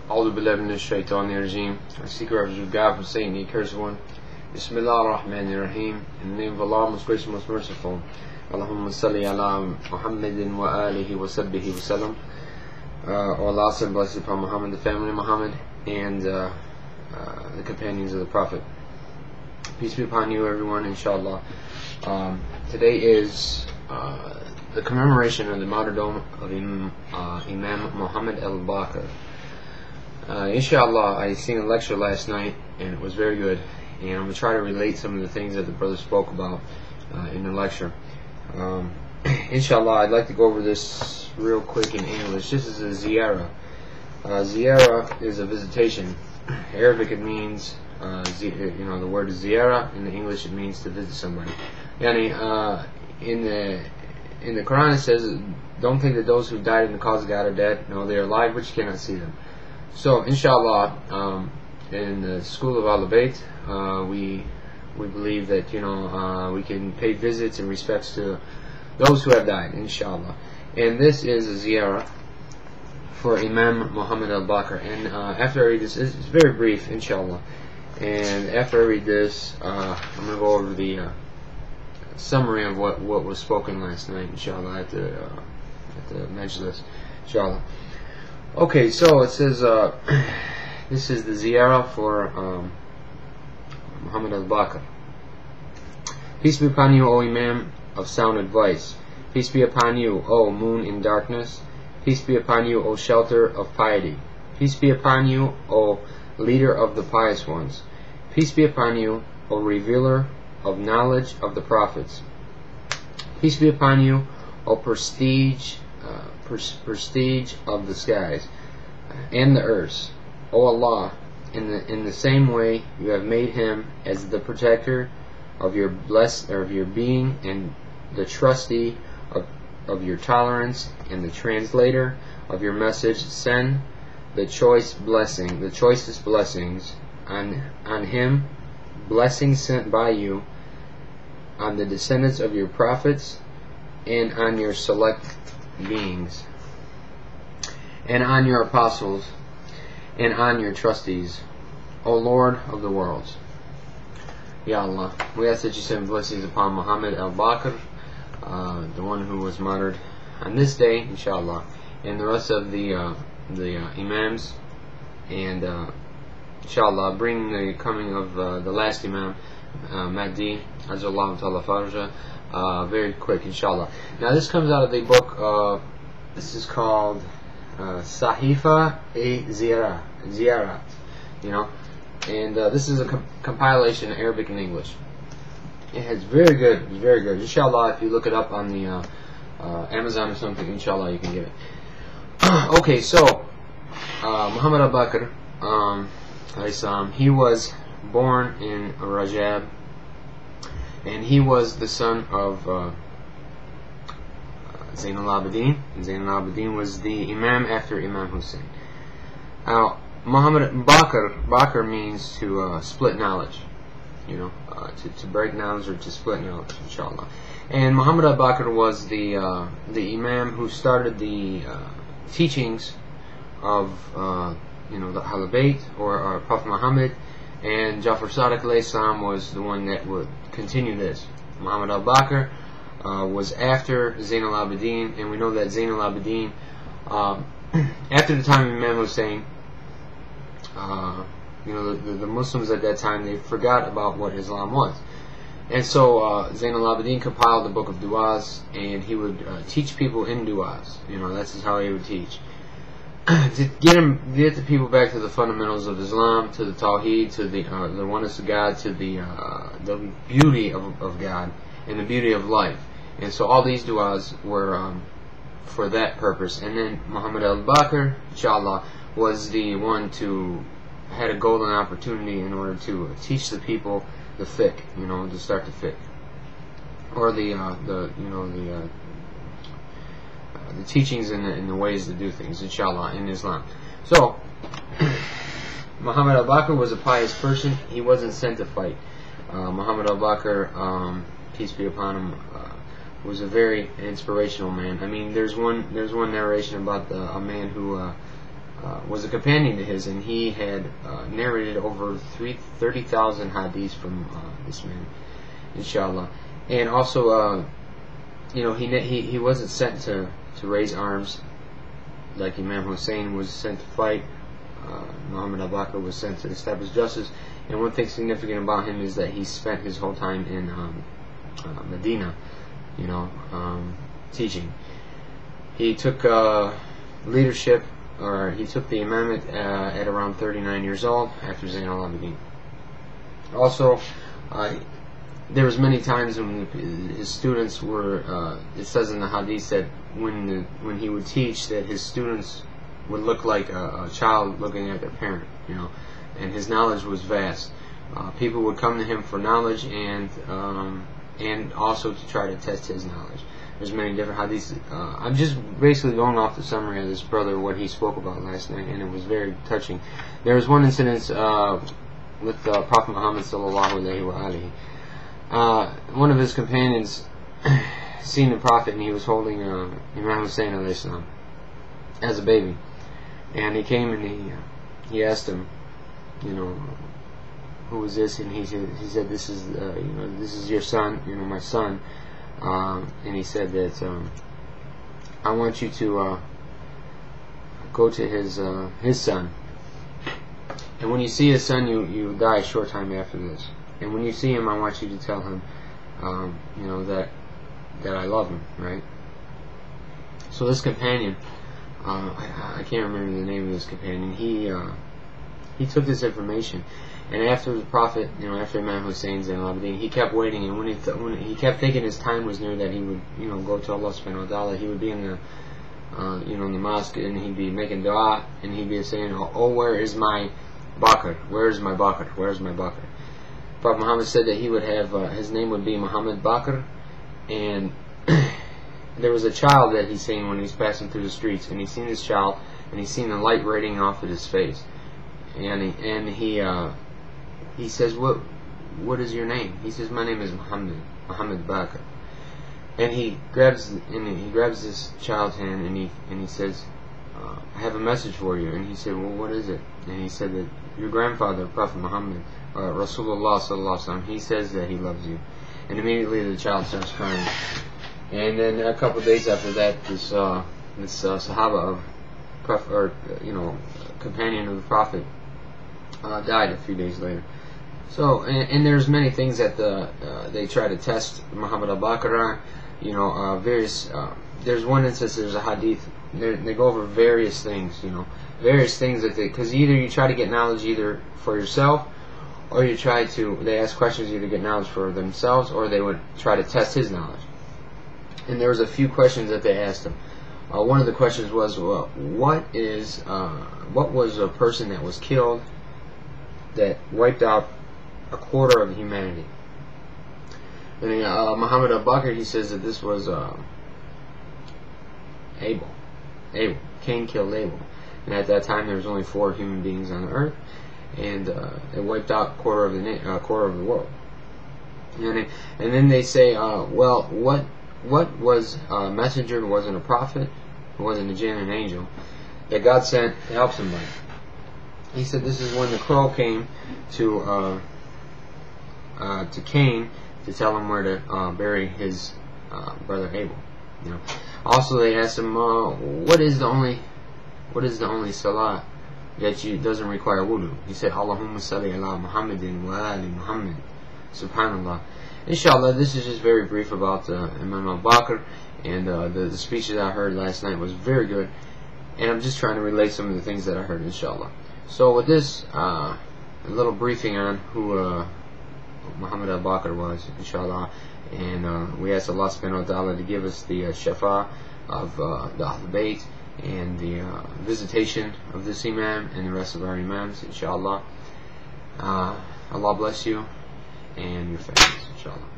A'udhu billahi minash shaitanir rajim. I seek refuge with God from Satan, the accursed one. Bismillah ar-Rahmanir Rahim. In the name of Allah, most gracious, most merciful. Allahumma salli ala Muhammadin wa alihi wa sahbihi wa sallam. O Allah, send blessings upon Muhammad, the family of Muhammad, and the companions of the Prophet. Peace be upon you, everyone, inshallah. Today is the commemoration of the martyrdom of Imam Mohammad Al Baqar. Inshallah, I seen a lecture last night, and it was very good. And I'm going to try to relate some of the things that the brother spoke about in the lecture. Inshallah, I'd like to go over this real quick in English. This is a ziyarah. Ziyarah is a visitation. Arabic, it means, the word is ziyarah. In the English, it means to visit somebody. Yani, in the Quran, it says, don't think that those who died in the cause of God are dead. No, they are alive, but you cannot see them. So, inshallah, in the school of Al Bayt, we believe that we can pay visits and respects to those who have died, inshallah. And this is a ziyarah for Imam Mohammad Al Baqar. And after I read this, it's very brief, inshallah. And after I read this, I'm going to go over the summary of what was spoken last night, inshallah, at the majlis, inshallah. Okay, so it says, this is the ziyarah for Mohammad Al Baqar. Peace be upon you, O Imam of sound advice. Peace be upon you, O moon in darkness. Peace be upon you, O shelter of piety. Peace be upon you, O leader of the pious ones. Peace be upon you, O revealer of knowledge of the prophets. Peace be upon you, O prestige of the skies and the earth. O Allah, in the same way you have made him as the protector of your being, and the trustee of your tolerance, and the translator of your message, send the choicest blessings on him, blessings sent by you on the descendants of your prophets, and on your select beings, and on your apostles, and on your trustees, O Lord of the worlds. Ya Allah, we ask that you send blessings upon Mohammad Al Baqar, the one who was martyred on this day, inshallah, and the rest of the imams, and inshallah, bring the coming of the last imam, Mahdi, Azallahu Ta'ala Farja, very quick, inshallah. Now this comes out of the book, this is called Sahifa Ziyarat, and this is a compilation in Arabic and English. It's very good, it's very good. Inshallah, if you look it up on the Amazon or something, inshallah, you can get it. Okay, so Muhammad Al Baqar, he was born in Rajab, and he was the son of Zain al-Abidin. Zain al-Abidin was the Imam after Imam Hussein. Now, Muhammad Baqar means to split knowledge, to break knowledge or to split knowledge, inshallah. And Muhammad Al Baqar was the Imam who started the teachings of the Ahl Bayt, or Prophet Muhammad, and Jafar Sadiq alayhi salam was the one that would continue this. Muhammad Al Baqar was after Zain al-Abidin, and we know that Zain al-Abidin, after the time of Imam Hussein, the Muslims at that time, they forgot about what Islam was. And so Zain al-Abidin compiled the book of du'as, and he would teach people in du'as. That's just how he would teach. To get the people back to the fundamentals of Islam, to the Tawheed, to the oneness of God, to the beauty of God, and the beauty of life. And so all these du'as were for that purpose. And then Muhammad Al Baqar, inshallah, was the one had a golden opportunity in order to teach the people the fiqh, to start the fiqh, or the teachings and the ways to do things, inshallah, in Islam. So Muhammad Al Baqar was a pious person. He wasn't sent to fight. Muhammad Al Baqar, peace be upon him, was a very inspirational man. I mean, there's one narration about a man who was a companion to his, and he had narrated over 30,000 hadiths from this man, inshallah. And also, he wasn't sent to raise arms like Imam Hussein was sent to fight. Mohammad Al Baqar was sent to establish justice. And one thing significant about him is that he spent his whole time in Medina, teaching. He took leadership, or he took the imamate at around 39 years old after Zayn al-Abidin. Also, there was many times when his students were, it says in the hadith that when he would teach, that his students would look like a child looking at their parent, and his knowledge was vast. People would come to him for knowledge and also to try to test his knowledge. There's many different hadiths. I'm just basically going off the summary of this brother, what he spoke about last night, and it was very touching. There was one incident with Prophet Muhammad sallallahu alaihi wa alihi. One of his companions seen the Prophet, and he was holding Imam Hussein alayhi salam as a baby, and he came and he asked him, who is this? And he said this is your son, my son. And he said that I want you to go to his son, and when you see his son, you die a short time after this. And when you see him, I want you to tell him, that I love him, right? So this companion, I can't remember the name of this companion. He took this information, and after the Prophet, after Imam Hussein's and al-Abidin, he kept waiting. And when he kept thinking his time was near, that he would, go to Allah subhanahu wa ta'ala, he would be in the, in the mosque, and he'd be making dua, and he'd be saying, "Oh, where is my Baqar? Where is my Baqar? Where is my Baqar?" Prophet Muhammad said that he would have, his name would be Mohammad Baqar, and there was a child that he's seen when he's passing through the streets, and he's seen this child, and he's seen the light radiating off of his face, and he says, what is your name? He says, my name is Mohammad Baqar. And he grabs this child's hand, and he says, I have a message for you. And he said, well, what is it? And he said that your grandfather, Prophet Muhammad, Rasulullah sallallahu alaihi wasallam, he says that he loves you. And immediately the child starts crying. And then a couple of days after that, this Sahaba companion of the Prophet, died a few days later. So, and there's many things that they try to test Muhammad Al Baqar on. There's one instance, there's a hadith, they go over various things, various things that because either you try to get knowledge either for yourself, or they ask questions either to get knowledge for themselves, or they would try to test his knowledge. And there was a few questions that they asked him. One of the questions was, well, what was a person that was killed that wiped out a quarter of humanity? And Muhammad Al Baqar, he says that this was Abel. Cain killed Abel, and at that time there was only 4 human beings on the earth, and it wiped out a quarter of the world. And then they say, well, what was a messenger who wasn't a prophet, who wasn't a jinn, an angel, that God sent to help somebody? He said this is when the crow came to Cain to tell him where to bury his brother Abel. Also, they asked him, what is the only salah that doesn't require wudu? He said, Allahumma salli ala Muhammadin wa ali Muhammad. Subhanallah. Inshallah, this is just very brief about Imam Al Baqar, and the speech that I heard last night was very good, and I'm just trying to relate some of the things that I heard, inshallah. So with this, a little briefing on who Muhammad Al Baqar was, inshallah, and we ask Allah subhanahu wa ta'ala to give us the shafa of the Ahl Bayt, and the visitation of this Imam and the rest of our Imams, inshallah. Allah bless you and your families, inshallah.